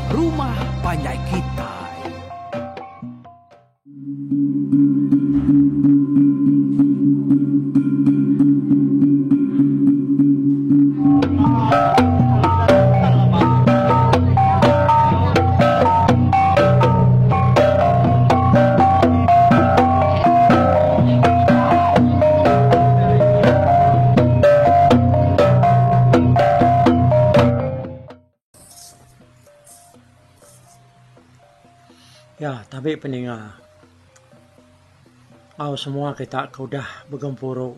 Rumah Panjai Kitai. Ya, tapi pendengar, semua kita udah bergempuru.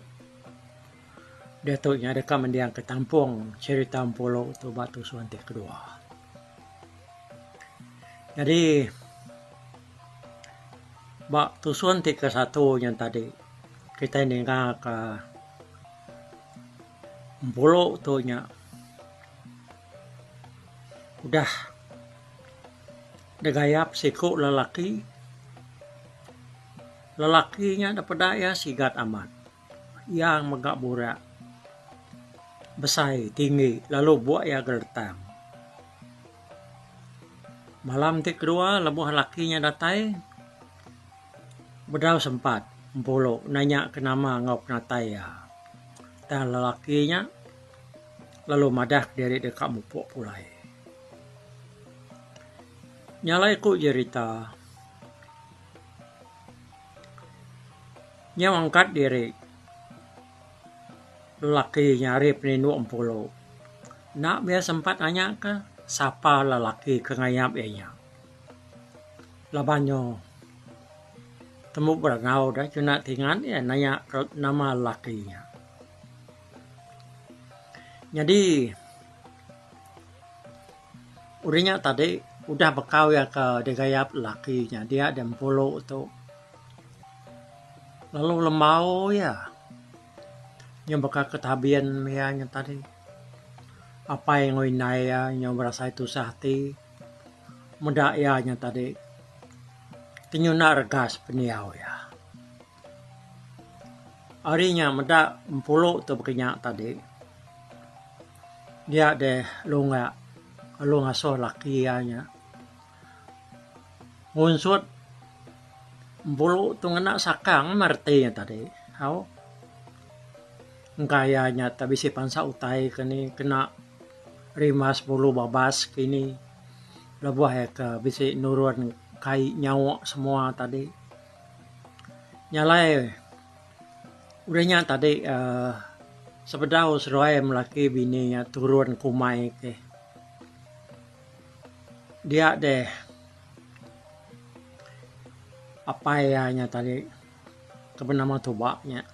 Datuknya dekat mendiang ke tampung cerita Pulau tu Batu Suantik kedua. Jadi, Batu Suantik ke satu yang tadi kita dengar ke Pulau tu nya udah degayap siku lelakinya dapat daya sigat amat yang megak burak besai tinggi lalu buat ya gertang. Malam ti kedua lebuh lakinya datai bedau sempat Pulau nanya ke nama ngau natai ya dan lelakinya lalu madah dari dekat mupuk pulai. Nyalai ku cerita nya angkat diri lelaki nyari peninu Pulau nak biar sempat nanya ke siapa lelaki kengayap nya labanyo temu berangau dah cuna tingan ya nanya ke nama lelakinya. Jadi urinya tadi udah bekau ya ke degayap lakinya dia dan Pulau itu lalu lemau ya yang bekal ketabian ya yang tadi apa yang ngoinai ya yang merasa itu sahti muda ya yang tadi tinyuna regas peniau ya harinya muda Pulau itu berkenyak tadi dia deh lu ngasoh lakianya ngunsut Pulau tu ngena sakang martinya tadi hau kayanya tapi si pansa utai kini kena rimas bulu babas kini lebuh ya ke bisi nurun kai nyawa semua tadi nyalai udahnya tadi sepedau seruai melaki bininya turun kumai ke dia deh apa ya nya tadi kebenama tubaknya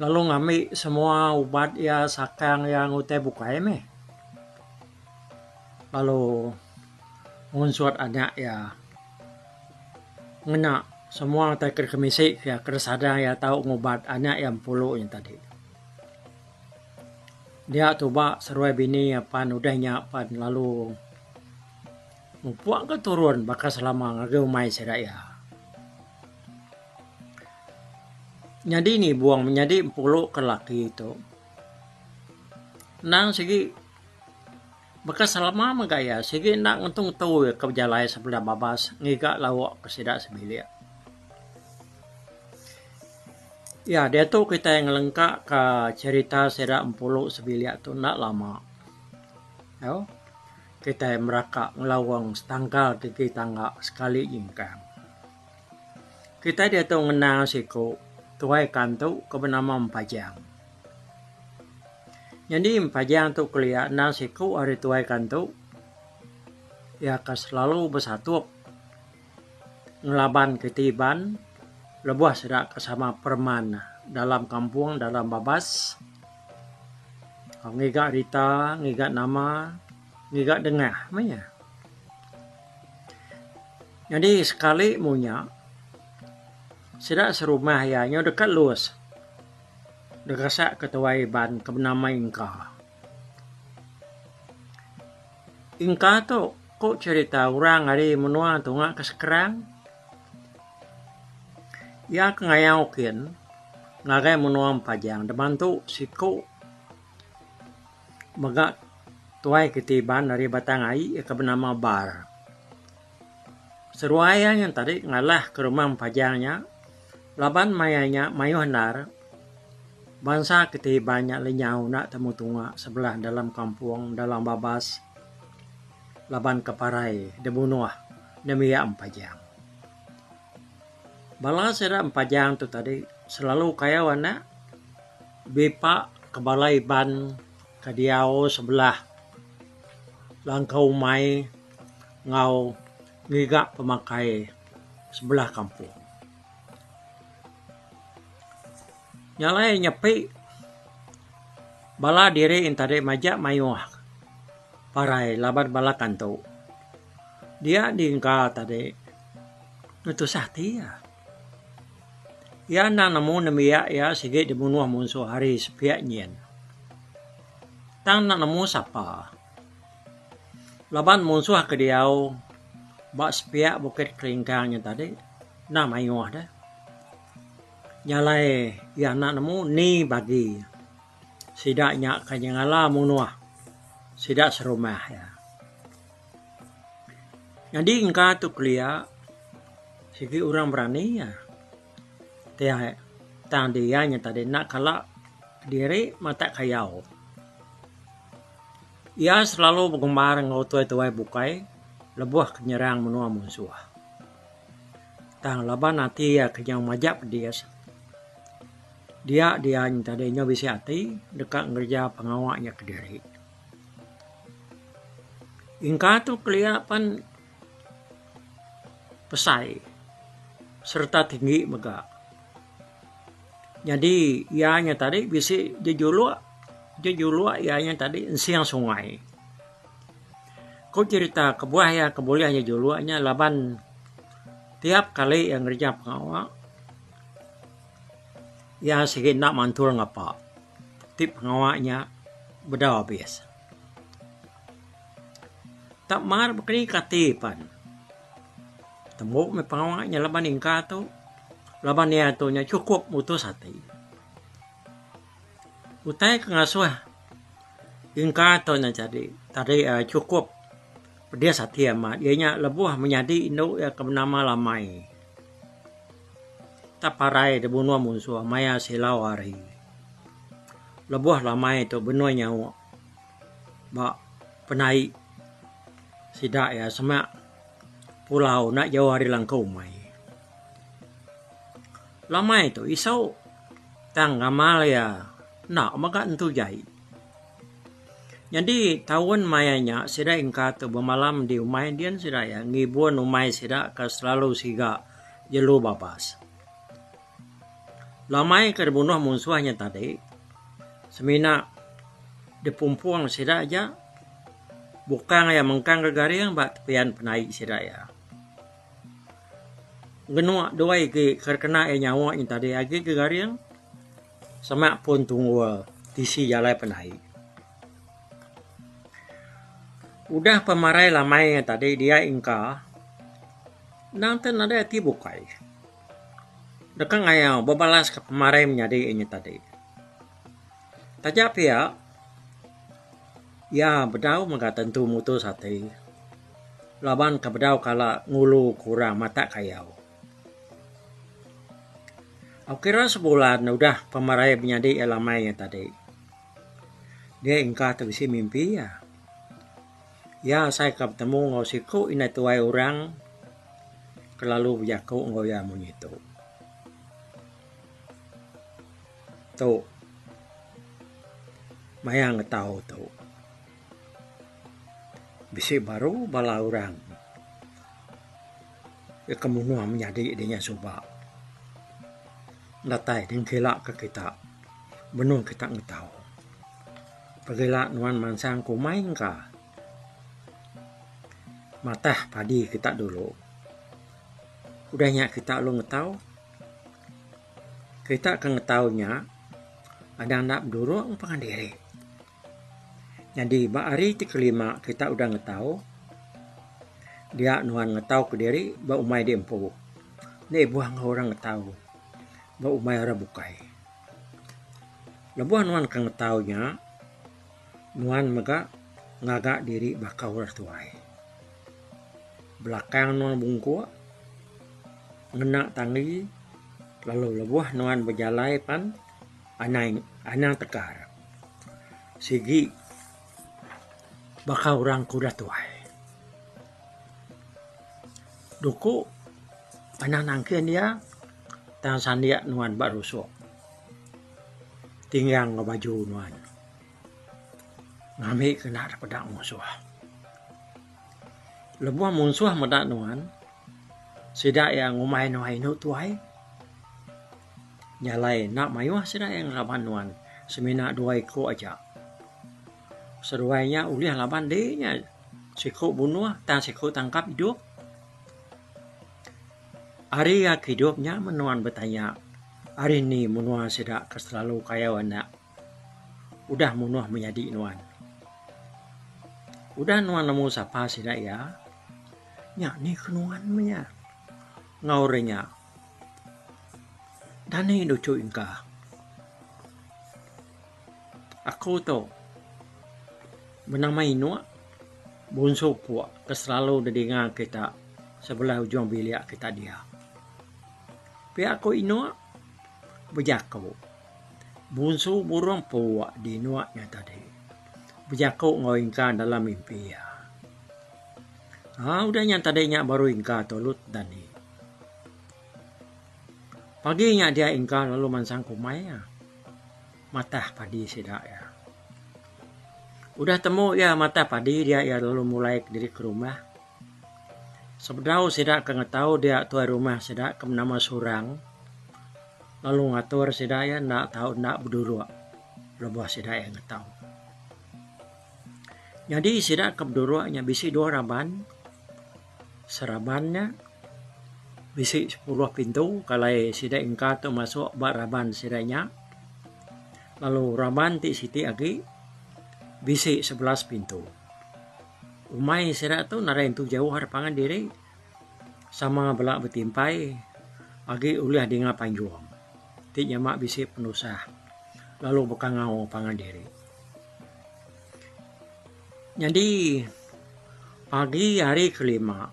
lalu ngambil semua ubat ya sakang yang utai bukai lalu ngunsut anak ya ngena semua utai kerkemisik ya keresada ya tahu ngobat anak yang Pulau yang tadi dia tubak seruai bini apa udahnya apa lalu puak ke turun bakal selama ngagau mai seraya. Jadi ni buang menjadi Pulau ke laki itu. Nang segi bakal selama magaya segi nak untung tahu ya kejalai sebelah babas ngigak lawak kesidak sebilik. Ya dia tu kita yang lengkap ke cerita sedak Pulau sebilik tu nak lama. Yo. Kita meraka ngelawang setangkal tiki tangga sekali jingkang. Kita dia tu ngenang siku tuai kantu kebenama Empajang. Jadi Empajang tu kuliah nang siku hari tuai kantu ya selalu bersatu ngelaban ketiban lebuh sedak kesama perman dalam kampung dalam babas ngigak Rita ngigak nama ngigak dengah manya. Jadi sekali munya sedak serumah ya nyo dekat luas dekat ketua iban kebenama Ingka tu kok cerita orang hari menua tunga kesekerang ya kengayaokin ngagai menua Empajang deman tu siku megak tuai ketiban dari batang ai ke bernama Bar. Seruaya yang tadi ngalah ke rumah pajangnya, laban mayanya mayu handar, bangsa ketibanya lenyau nak temu tunga sebelah dalam kampung dalam babas, laban keparai debunuh demi empajang. Bala sera empajang tu tadi selalu kaya wana bepa ke balai ban ke diau sebelah langkau mai ngau ngigak pemakai sebelah kampung. Nyalai nyepi bala diri intade majak mayuh parai laban bala kanto. Dia diingka tadi nutus hati ya. Ya na namu namiya ya sige dibunuh munso hari sepiak nyen. Tang na namu sapa. Laban munsuh ke diau bak sepiak bukit kelingkangnya tadi na mayuh dah. Nyalai ya nak nemu ni bagi sidaknya kanyangala munuah sidak serumah ya. Jadi engkau tu kelia segi orang berani ya. Tiada tang dianya tadi nak kalak diri mata kayau. Ia selalu bergemar ngau tuai bukai lebuh kenyerang menua musuh. Tang laban nanti ya kenyang majap dia. Dia tadinya bisa hati dekat ngerja pengawaknya ke diri. Ingka tu kelihatan pesai serta tinggi megak. Jadi ianya tadi bisa jejulua ianya tadi siang sungai. Kau cerita kebuah ya kebolehnya juluanya laban tiap kali yang ngerja pengawak ya sikit nak mantul ngapa tip pengawaknya berdawa biasa tak mar bekeni katipan tembok me pengawaknya laban ingka tu laban ya tu nya cukup mutus hati utai kengasuh ingka tu nya jadi tadi cukup dia satia mat ianya lebuh menjadi induk ya kebenama lamai taparai debunuh musuh maya silau hari lebuh lamai tu benua nyawa bak penai sidak ya semak pulau nak jauh hari langkau mai lamai tu isau tang ngamal ya nak maka entu jai. Jadi tahun mayanya sida ingka tu bermalam di umai dian sida ya ngibun umai sida ka selalu siga jelu babas. Lamai kerbunuh musuhnya tadi semina dipumpuang sida aja bukan ya mengkang gegariang bak tepian penai sida ya. Genua dua iki kerkena nyawa yang tadi agi gegariang semak pun tunggu tisi jalai penai. Udah pemarai lamai tadi dia ingka nanti ada ti bukai. Dekang ayau bebalas ke pemarai menjadi ini tadi. Tajap ya bedau maka tentu mutus hati. Laban ke bedau kala ngulu kurang mata kayau. Aku kira sebulan udah pemarai menjadi lamai tadi. Dia ingka terbisi mimpi ya. Ya saya ketemu ngosiku ina tuai orang kelalu bijaku ngoya munyitu. Tu maya ngetau tu. Bisi baru bala orang. Ya kemunuh menjadi idenya subak. Datai dan kelak ke kita. Benuh kita ngetau. Pergilah nuan mansang kumain ka. Matah padi kita dulu. Udahnya kita lu ngetau. Kita akan ngetaunya. Ada nak berduru umpangan diri. Jadi hari kelima kita udah ngetau. Dia nuan ngetau ke diri. Ba umai dia empu. Dia buang orang ngetau. Ba umai orang bukai. Lebuh nuan kan ngetaunya. Nuan mega ngagak diri bakau tuai. Belakang nuan bungkua ngenak tangi lalu lebuah nuan berjalai pan anang tekar. Sigi bakau orang kuda tuai. Duku anang nangkian dia tang sandia nuan barusuk. Tinggal ngebaju nuan. Ngami kena pedang musuh. Lebuah musuh medak nuan. Sida yang ngumai nuai nu tuai. Nyalai nak mayuah sida yang laban nuan. Semina dua iko aja. Seruainya uliah laban dehnya. Siku bunuh, tang siku tangkap hidup. Hari yang hidupnya menuan bertanya. Hari ini menuah sida keselalu kaya wana. Udah menuah menjadi nuan. Udah nuan nemu sapa sida ya. Nyak ni kenuan menya. Ngaurenya. Dani lucu ingka. Aku tu menamai nuak bunso puak keselalu dengar kita sebelah ujung bilik kita dia. Pihak aku inuak berjakau. Bunso burung puak di nuaknya tadi. Berjakau ngoingka dalam mimpi ya. Udahnya tadinya baru ingka tolut dani. Paginya dia ingka lalu mansang kumai ya. Mata padi sidak ya. Udah temu ya mata padi dia ya lalu mulai diri ke rumah. Sebedau sidak kengetau dia tuai rumah sidak ke nama surang. Lalu ngatur sidak ya nak tahu nak berdua. Lebuah sidak yang ngetau. Jadi sidak ke berduanya bisi 2 raban. Serabannya bisi 10 pintu. Kalau sidak ingka tu masuk bak raban sidaknya. Lalu raban ti siti agi bisi 11 pintu. Umai sidak tu narain tu jauh harapangan diri sama belak bertimpai agi uliah dengan panjuang. Ti nyamak bisi penusah. Lalu bekangau pangan diri. Jadi pagi hari kelima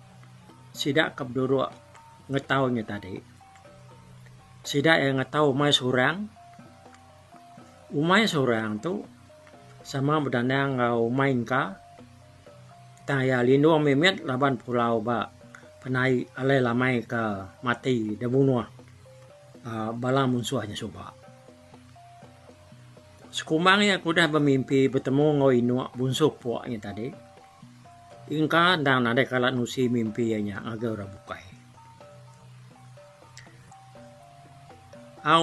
sidak kebduru ngetaunya tadi. Sidak yang ngetau umai surang. Umai surang tu sama berdandang ngau main ka. Taya lindung memet laban pulau ba penai alai lamai ke mati demunua bala musuhnya coba. Sekumangnya kuda bermimpi bertemu ngau inuak bunsuk puaknya tadi. Ingka dan ada kalat nusi mimpinya agak ora bukai.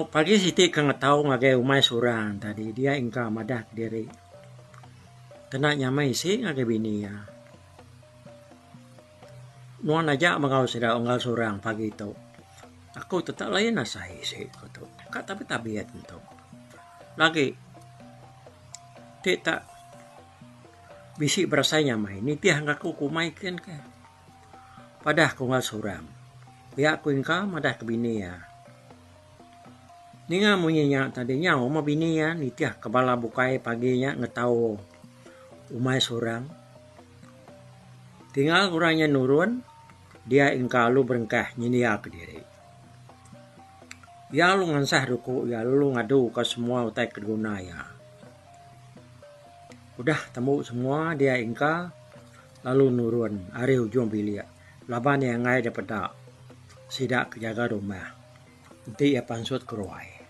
Pagi siti kang tahu ngagai umai surang tadi dia ingka madah diri. Kena nyamai si ngagai bini ya. Nuan aja mengau sida unggal surang pagi itu. Aku tetap lain nasai si kutu. Kak tapi tabiat itu. Lagi tak bisi berasanya mai ni tiah ngaku kumai kan ke. Padah ku ngal surang. Pihak ku ingka madah ke bini ya. Ninga munyinya tadinya oma bini ya ni tiah kepala bukai paginya ngetau umai surang. Tinggal kurangnya nurun. Dia ingka lu berengkah nyinia ke diri. Ya lu ngansah duku, ya lu ngadu ke semua utai keduna ya. Udah temu semua dia ingka lalu nurun hari ujung bilik. Laban yang ngai dapat sidak kejaga rumah. Nanti ya pansut keruai.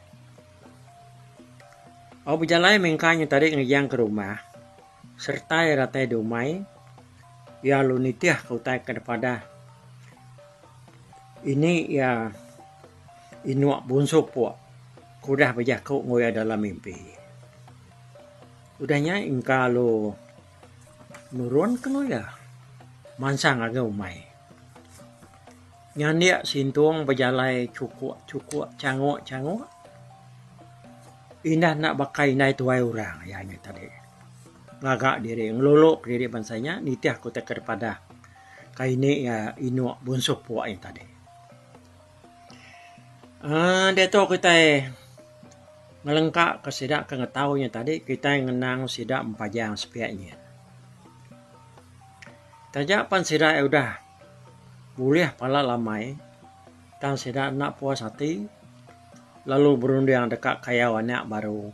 Berjalan mengkanya tadi ngejang ke rumah. Serta ya ratai dumai. Ya lu nitiah kau tai kepada ini ya inuak bunsuk puak. Kudah berjakuk ngoya dalam mimpi. Udahnya ingka lo nurun keno ya. Mansang agak umai. Nyandia sintung berjalai cukuk canguk. Indah nak bakai nai tuai orang ya ini tadi. Ngagak diri ngelolok diri bansanya nitiah ku teker pada kaini ya inuak bunsuk puak yang tadi. Dia tu kita ngelengkak ke sidak kengetaunya tadi kita ngenang sidak empajang sepiaknya. Tajak pan sida udah boleh pala lamai tan sida nak puas hati lalu berunding dekat kayawannya baru.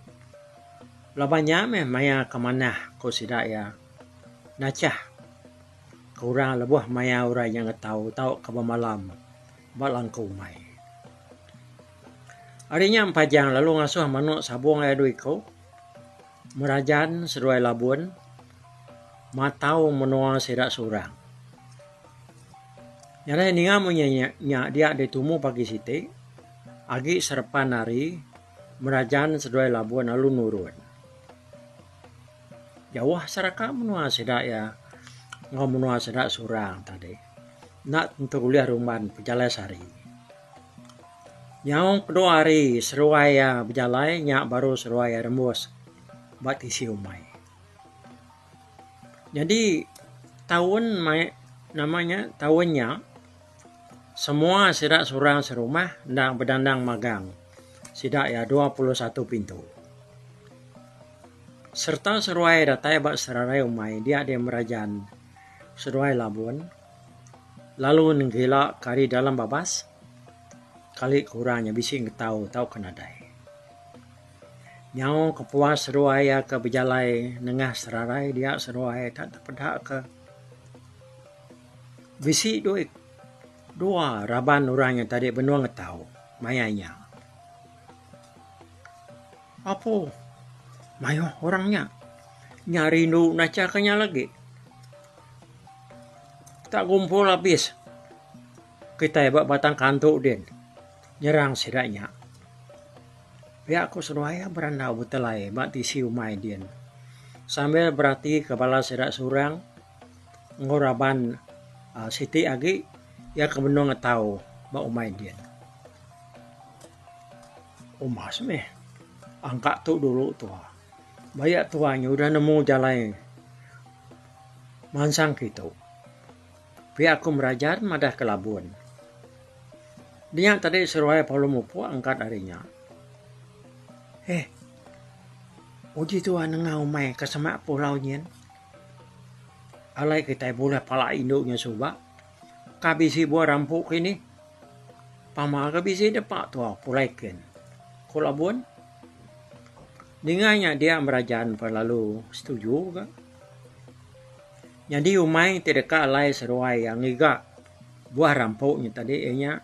Labanya maya kemana ko sida ya nacah kurang lebuh maya orang yang tahu ke malam balangku mai. Harinya empajang lalu ngasuh manuk sabung aya duiko merajan seruai labun matau menua sedak surang. Nyara ninga munya dia ditumu pagi site agi serpan hari merajan seruai labun lalu nurun. Jauh seraka menua sedak ya ngau menua sedak surang tadi. Nak untuk kuliah rumah pejalai sari. Yang kedua hari seruai ya berjalai nyak baru seruai ya rembus buat isi umai. Jadi tahun namanya tahunnya semua sidak surang serumah dan berdandang magang. Sidak ya 21 pintu. Serta seruai datai bak serarai umai dia merajan seruai labun. Lalu nenggila kari dalam babas. Kali kurangnya bising tahu kenadai. Nyau kepuas seruai ya ke berjalai nengah serarai dia seruai tak terpedak ke. Bisi dua raban orang yang tadi benua ngetau mayanya. Apa? Mayo orangnya nyari nu nacakannya lagi. Tak kumpul habis. Kita hebat batang kantuk din. Nyerang sidaknya. Pihak aku seruaya berandau betelai mak tisi umai din. Sambil berarti kepala sidak surang ngoraban siti agi ya kebenung ngetau mak umai din. Umas meh angkat tu dulu tua. Banyak tuanya udah nemu jalan mansang gitu. Pihak aku merajan madah ke labun. Dia tadi seruai palu mupu angkat harinya. Uji tuan ngau mai ke semak pulau nyen. Alai kita boleh pala induknya subak. Kabisi buah rampuk ini. Pama kabisi depak tua pulaikan. Kolabun. Dinganya dia merajan lalu setuju ke. Jadi umai tidak alai seruai yang iga buah rampuknya tadi enya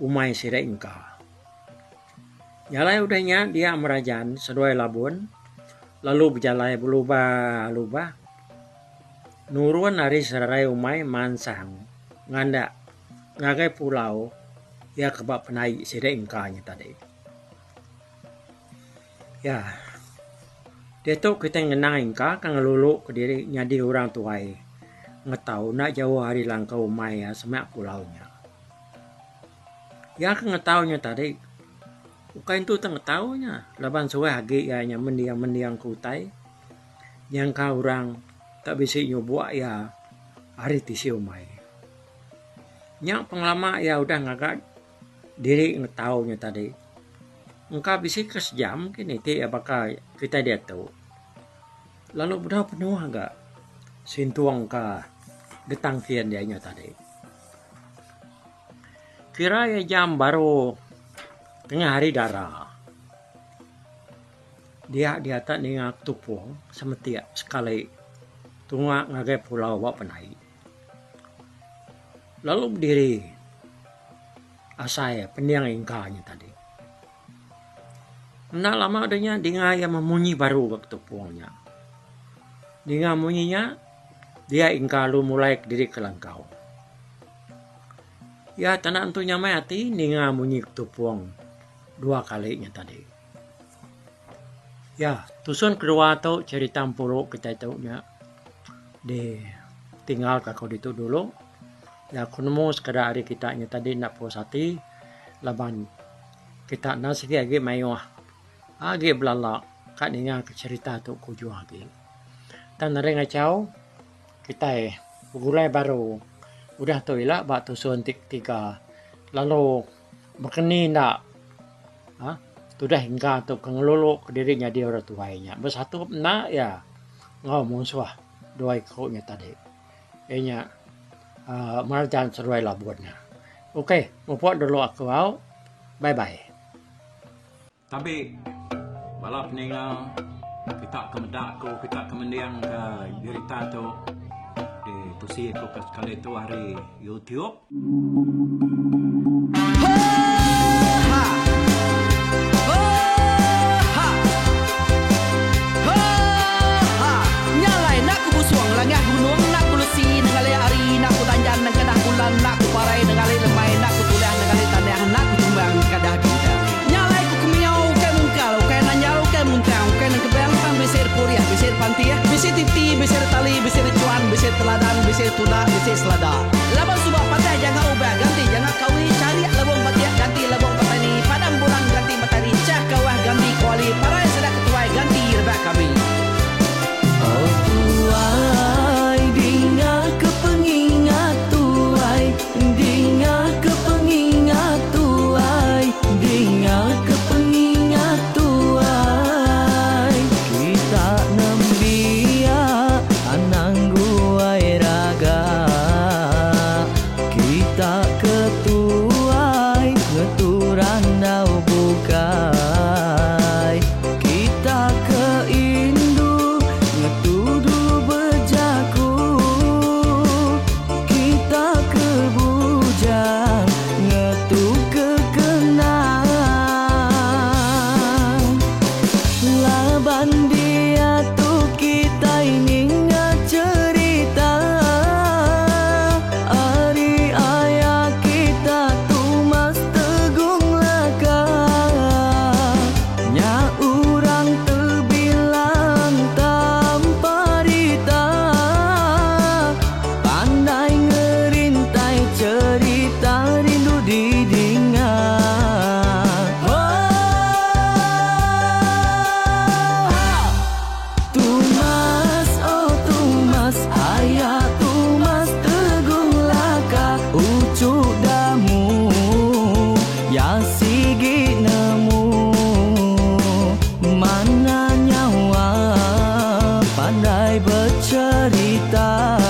umai sira ingka. Jalai udahnya dia merajan seruai labun lalu berjalai berubah nurun hari serai umai mansang nganda ngagai pulau ya kebab penai sira ingkanya tadi. Ya, dia tu kita ngenang ingka kang lulu ke diri nyadi orang tuai ngetau nak jauh hari langkau umai ya semak pulaunya. Ya ngetaunya tadi ukain tu tengetahunya laban suai hagi ya nya mendiang kutai yang kau orang tak bisa nyobuak ya hari tisi umai. Nyak penglama ya udah ngagak diri ngetaunya tadi. Engkau bisa kesejam kini ti apakah kita dia tahu. Lalu udah penuh agak sintuang ka getang kian dia nya tadi. Kira ya jam baru tengah hari darah. Dia tak ningak tupung semetia sekali tunga ngagai pulau wak penai. Lalu berdiri asaya pendiang ingkanya tadi. Nak lama adanya dinga yang memunyi baru waktu tupungnya. Dinga munyinya dia ingkalu mulai diri ke langkau. Ya tanah antunya mayati dinga munyi tupung 2 kalinya tadi. Ya, tusun kedua tu cerita empuru kita tahunya di tinggal kakau itu dulu. Ya, kunemu sekadar hari kita nya tadi nak puas hati laban kita nasi lagi mayuah. Agi belala kat ninga cerita tu kuju lagi. Dan nare ngacau kita gulai baru udah tu ila bak tusun 3 lalu berkeni nak sudah hingga tu kengelulu ke dirinya dia orang tuainya. Bersatu nak ya ngau musuh 2 ekoknya tadi. Inya Marjan seruai labuannya. Oke, mumpuk dulu aku au. Bye-bye. Tapi balap ninga kita kemedak ko kita kemendiang ke berita tu di tusi ko pas kali tu hari YouTube. Nyalai nak ku busuang langah gunung nak ku lesi nengalai ari nak ku tanjan nang kadah bulan nak ku parai nengalai lemai nak ku tulah nengalai tanah nak ku tumbang kadah bintang. Nyalai ku kemiau ke mungkal ke nanyau ke muntang ke nang kebang pang besir puriah besir pantiah besir titi besir tali besir cuan besir teladan besir tuna besir selada. Labang subah patai jangan ubah ganti jangan kawi cari labang patiah ganti labang patani padam bulan ganti matahari cah kawah ganti kuali parai sedak ketuai ganti rebak kami. Oh tuai, dinga kepengingat tuai, dinga kepengingat tuai, dinga kepengingat tuai. Kita nembia anang guai raga, kita ketuai ngeturan nau bukai, kita keindu ngetudu bejaku, kita kebujang ngetu kekenang. Laban dia tu kita ingin cerita, ari ayah kita tu mas tegung laka, nya urang terbilang tamparita, pandai ngerintai cerita rindu didingat. Tumas, oh tumas, ayah tumas tegung laka, ucuk damu ya sigi nemu, mana nyawa pandai bercerita,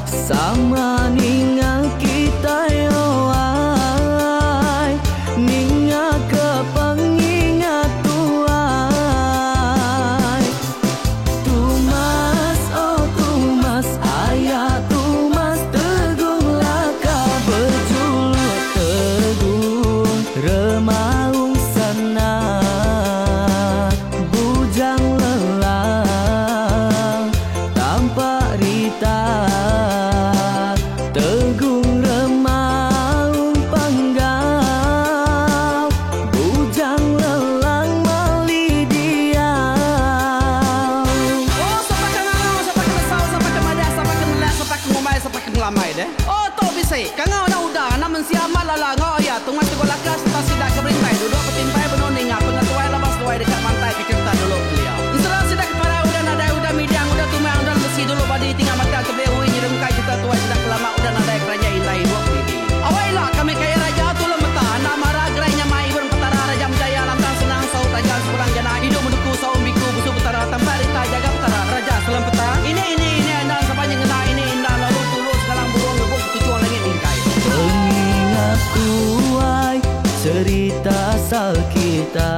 sama ninga kita yoai, ninga kepengingat tuai. Tumas, oh tumas, ayah tumas tegung laka, berjulur tegung remaung senang, bujang lelang tampak rita, tegung remaung panggau, bujang lelang mali diau. Oh, sampai ke ngau, sampai ke lesau, sampai ke madah, sampai ke melas, sampai ke ngumai, sampai ke ngelamai deh. Oh, to bisa. Kangau na udah, namun siapa lala ngau ya, tunggu tunggu lakas, tak sidak keberintai, duduk petimpai benoning, pengatuai labas tuai dekat pantai ke kita dulu beliau. Insulah sidak para udah nada udah midang udah tumang udah besi dulu badi tinggal mata kebehui nyirum kai kita tuai sidak lama udah nada kerajaan intai dua pilih. Awailah kami kaya raja tu lemeta, nama ragrainya mai burung petara raja jaya lantang senang saut raja sepulang jana hidup menduku saum biku busu petara tamparita jaga petara raja selam peta. Ini andan sepanjang ngena ini indah lalu tulus galang burung ngebuk tujuan langit ingkai. Pengingat tuai cerita asal kita,